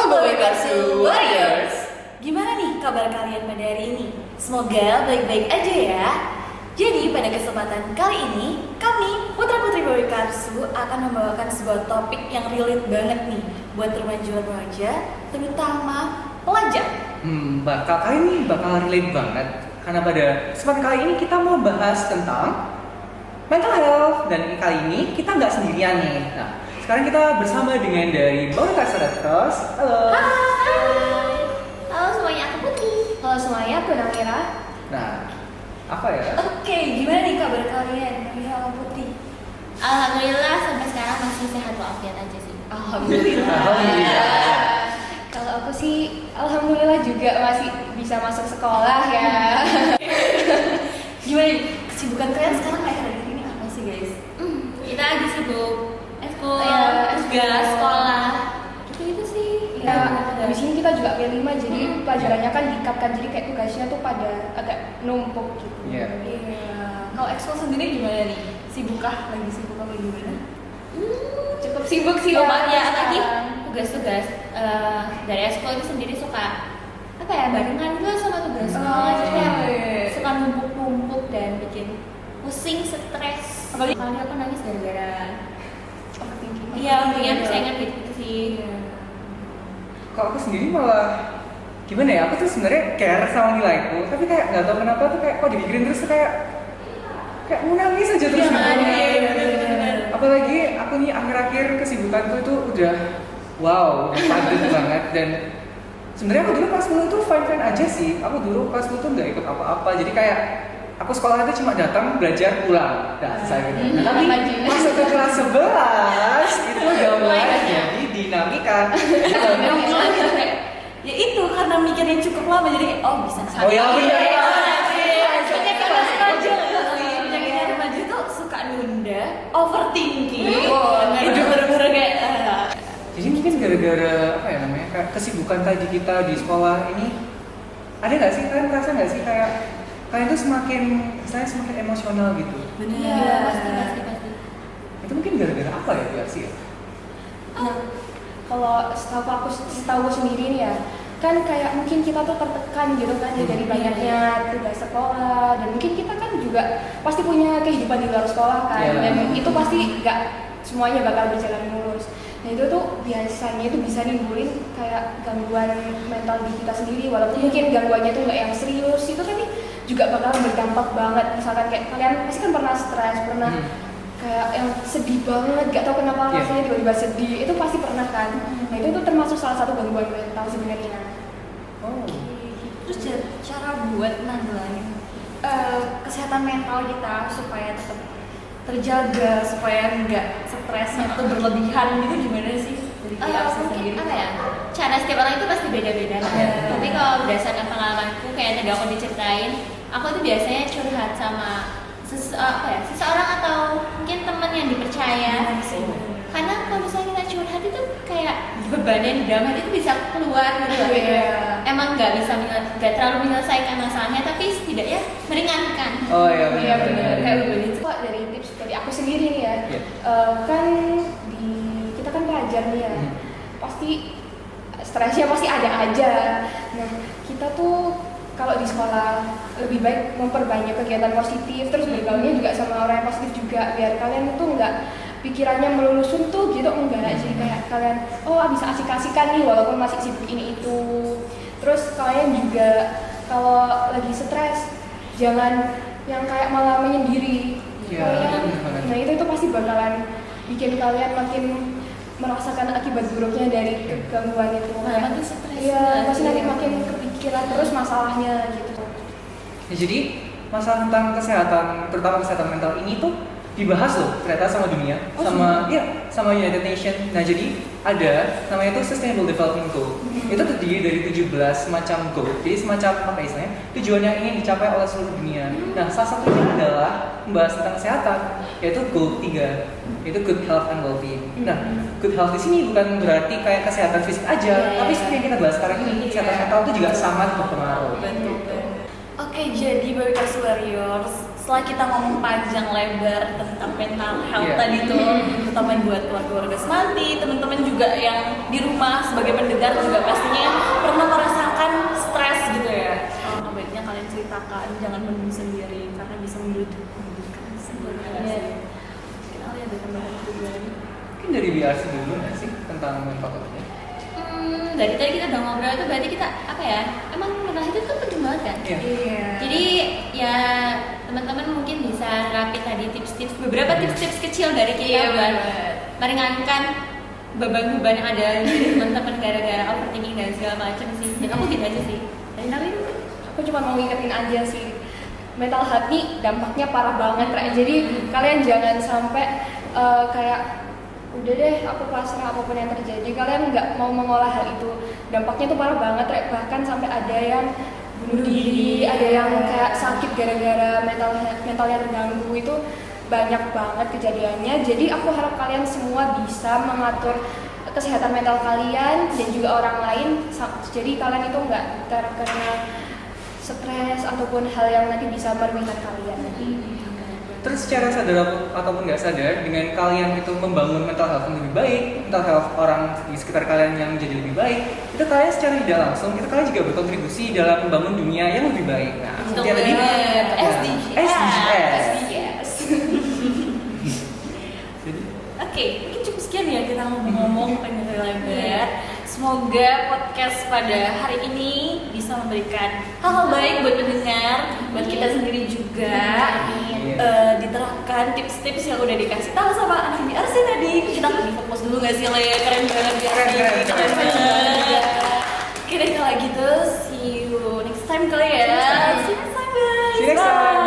Halo Karsu Warriors. Gimana nih kabar kalian pada hari ini? Semoga baik-baik aja ya. Jadi pada kesempatan kali ini kami Putra-Putri Bawi Karsu akan membawakan sebuah topik yang relate banget nih buat remaja-remaja, terutama pelajar. Kali ini bakal relate banget karena pada kesempatan kali ini kita mau bahas tentang mental health dan kali ini kita nggak sendirian nih. Nah, sekarang kita bersama dengan dari Bawi Karsu Red Cross. Halo. Hai. Halo semuanya, aku Putri. Halo semuanya, aku Namira. Nah, apa ya? Oke, gimana nih kabar kalian? Namira Putri. Alhamdulillah sampai sekarang masih sehat walafiat aja sih. Alhamdulillah. Kalau aku sih, alhamdulillah juga masih bisa masuk sekolah ya. Gimana nih kesibukan kalian sekarang akhir-akhir ini apa sih guys? Kita lagi sibuk ekskul, Ya, tugas, sekolah, gitu-gitu sih. Ya, di sini kita juga P5 jadi pelajarannya kan dikapkan jadi kayak tugasnya tuh pada agak numpuk gitu. Iya. Iya. Kalau ekskul sendiri gimana nih? Sibukkah? Lagi sibuk apa gimana? Cukup sibuk sih Lumayan ya, sekarang. lagi tugas-tugas dari ekskul itu sendiri suka apa ya, barengan juga sama tugas sekolah, jadi kayak iya. suka numpuk-numpuk dan bikin pusing, stres. Apalagi- Kali aku nangis gara-gara Overthinking. iya, mendingan persaingan gitu sih. Kalau aku sendiri malah gimana ya? Aku tuh sebenarnya care sama nilaiku, tapi kayak nggak tahu kenapa tuh kayak kok dipikirin terus tuh kayak mau nangis aja terus. Apalagi aku nih akhir-akhir kesibukanku itu udah udah padat banget dan sebenarnya aku dulu kelas 10 tuh fine aja sih. Aku dulu kelas 10 tuh nggak ikut apa-apa, jadi kayak aku sekolah itu cuma datang belajar pulang dasar gitu. Nah, tapi masuk ke kelas 11 itu udah mulai jadi dinamika. Ya itu karena mikirnya cukup lama jadi bisa. Oh ya benar. Penyakitnya remaja tuh suka nunda, overthinking. Oh, Itu bener-bener kayak Jadi mungkin gara-gara apa ya namanya kayak kesibukan tadi kita di sekolah ini ada nggak sih kalian merasa nggak sih kayak kalian tuh semakin emosional gitu? bener. Iya, pasti. Itu mungkin gara-gara apa ya biar sih? Nah, kalau setahu aku sendiri nih ya, kan kayak mungkin kita tuh tertekan gitu kan ya dari banyaknya tugas sekolah dan mungkin kita kan juga pasti punya kehidupan di luar sekolah kan dan itu pasti nggak semuanya bakal berjalan mulus. Nah itu tuh biasanya itu bisa nimbulin kayak gangguan mental di kita sendiri walaupun mungkin gangguannya tuh nggak yang serius itu tapi juga bakal berdampak banget. Misalkan kayak kalian pasti kan pernah stres, pernah kayak yang sedih banget, gak tau kenapa rasanya tiba-tiba sedih, itu pasti pernah kan. Nah itu tuh termasuk salah satu gangguan mental sebenarnya. Oh. Terus cara buat nanggelain kesehatan mental kita supaya tetap terjaga, supaya nggak stresnya tuh berlebihan gitu gimana sih dari Arsi Mungkin sendiri? apa ya, cara setiap orang itu pasti beda-beda lah. Tapi kalau berdasarkan pengalamanku kayak tadi aku diceritain, aku tuh biasanya curhat sama seseorang atau mungkin teman yang dipercaya. Karena kalau misalnya kita curhat itu kayak beban yang di dalam hati itu bisa keluar gitu. Emang nggak terlalu menyelesaikan masalahnya, tapi setidaknya meringankan. Oh iya Iya benar. benar. Kayak begitu. Kok dari tips dari aku sendiri nih ya, kan kita kan pelajar nih ya, pasti stresnya pasti ada aja. Nah kita tuh kalau di sekolah lebih baik memperbanyak kegiatan positif, terus bergaulnya juga sama orang yang positif juga, biar kalian tuh nggak pikirannya melulu suntuk gitu, enggak. Jadi kayak kalian bisa asik-asikan nih walaupun masih sibuk ini itu. Terus kalian juga kalau lagi stres jangan yang kayak malah menyendiri. Iya, Nah itu pasti bakalan bikin kalian makin merasakan akibat buruknya dari gangguan itu. Makin stres. Iya, pasti nanti makin kepikiran terus masalahnya gitu. Ya, jadi masalah tentang kesehatan, terutama kesehatan mental ini tuh dibahas loh ternyata sama dunia, sama United Nations. Nah jadi ada namanya itu Sustainable Development Goal. Itu terdiri dari 17 semacam goal. Jadi semacam apa istilahnya tujuan yang ingin dicapai oleh seluruh dunia. Nah salah satunya adalah membahas tentang kesehatan, yaitu goal 3, yaitu good health and well-being. Nah good health di sini bukan berarti kayak kesehatan fisik aja, tapi seperti yang kita bahas sekarang ini kesehatan mental itu juga sangat berpengaruh. Oke, jadi Bawi Karsu Warriors, setelah kita ngomong panjang lebar tentang mental health tadi tuh, terutama buat keluarga semanti, teman-teman juga juga yang di rumah sebagai pendengar juga pastinya pernah merasakan stres gitu ya. Alangkah baiknya kalian ceritakan, jangan mendem sendiri karena bisa menyudutkan sebenarnya. Mungkin Ali ada tambahan pribadi. Mungkin dari BRC dulu nggak sih tentang mental health-nya? Dari tadi kita udah ngobrol itu berarti kita apa ya? Emang mental health itu penting banget kan? Iya. Iya. Jadi ya teman-teman mungkin bisa nerapin tadi tips-tips, beberapa tips-tips kecil dari kita Iya, buat bener. meringankan beban-beban yang ada di teman-teman gara-gara overthinking dan segala macam sih. Dan aku gitu aja sih. Dan kalian? Aku cuma mau ngingetin aja sih, mental health nih dampaknya parah banget, Rek. Jadi kalian jangan sampai kayak udah deh aku pasrah apapun yang terjadi, kalian nggak mau mengolah hal itu. Dampaknya tuh parah banget, Rek. Bahkan sampai ada yang bunuh diri, ada yang kayak sakit gara-gara mentalnya terganggu. Itu banyak banget kejadiannya. Jadi aku harap kalian semua bisa mengatur kesehatan mental kalian dan juga orang lain. Jadi kalian itu nggak terkena stres ataupun hal yang nanti bisa merugikan kalian. Terus secara sadar ataupun nggak sadar, dengan kalian itu membangun mental health yang lebih baik, mental health orang di sekitar kalian yang menjadi lebih baik, itu kalian secara tidak langsung, itu kalian juga berkontribusi dalam membangun dunia yang lebih baik. Nah, seperti yang tadi, SDGs. Jadi, Oke, mungkin cukup sekian ya kita ngomong-ngomong panjang lebar. Semoga podcast pada hari ini bisa memberikan hal-hal baik buat pendengar, buat kita sendiri juga. Diterapkan tips-tips yang udah dikasih tahu sama anak BRC tadi. Kita lagi fokus dulu nggak sih, Le? Keren banget BRC. Keren banget. Oke deh kalau gitu, see you next time kali ya. See you next time guys. See you next time. Bye.